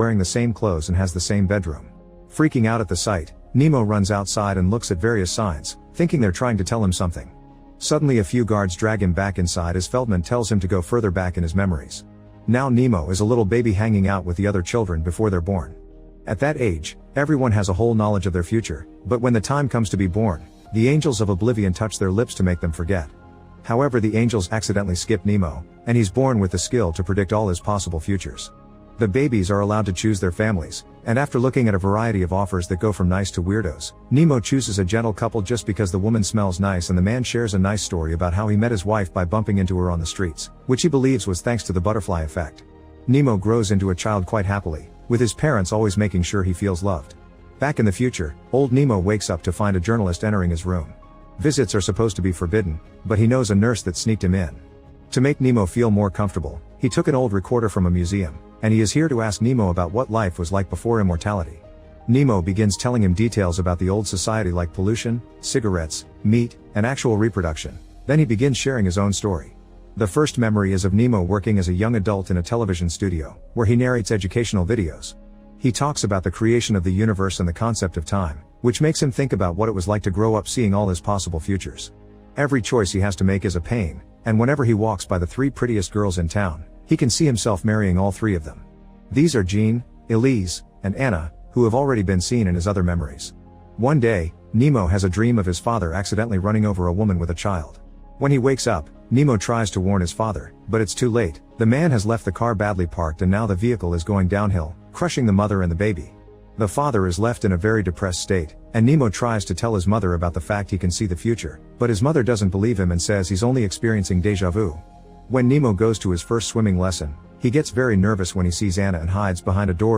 wearing the same clothes and has the same bedroom. Freaking out at the sight, Nemo runs outside and looks at various signs, thinking they're trying to tell him something. Suddenly a few guards drag him back inside as Feldman tells him to go further back in his memories. Now Nemo is a little baby hanging out with the other children before they're born. At that age, everyone has a whole knowledge of their future, but when the time comes to be born, the angels of oblivion touch their lips to make them forget. However, the angels accidentally skip Nemo, and he's born with the skill to predict all his possible futures. The babies are allowed to choose their families, and after looking at a variety of offers that go from nice to weirdos, Nemo chooses a gentle couple just because the woman smells nice and the man shares a nice story about how he met his wife by bumping into her on the streets, which he believes was thanks to the butterfly effect. Nemo grows into a child quite happily, with his parents always making sure he feels loved. Back in the future, old Nemo wakes up to find a journalist entering his room. Visits are supposed to be forbidden, but he knows a nurse that sneaked him in. To make Nemo feel more comfortable, he took an old recorder from a museum, and he is here to ask Nemo about what life was like before immortality. Nemo begins telling him details about the old society like pollution, cigarettes, meat, and actual reproduction. Then he begins sharing his own story. The first memory is of Nemo working as a young adult in a television studio, where he narrates educational videos. He talks about the creation of the universe and the concept of time, which makes him think about what it was like to grow up seeing all his possible futures. Every choice he has to make is a pain, and whenever he walks by the 3 prettiest girls in town, he can see himself marrying all 3 of them. These are Jean, Elise, and Anna, who have already been seen in his other memories. One day, Nemo has a dream of his father accidentally running over a woman with a child. When he wakes up, Nemo tries to warn his father, but it's too late. The man has left the car badly parked and now the vehicle is going downhill, crushing the mother and the baby. The father is left in a very depressed state, and Nemo tries to tell his mother about the fact he can see the future, but his mother doesn't believe him and says he's only experiencing déjà vu. When Nemo goes to his first swimming lesson, he gets very nervous when he sees Anna and hides behind a door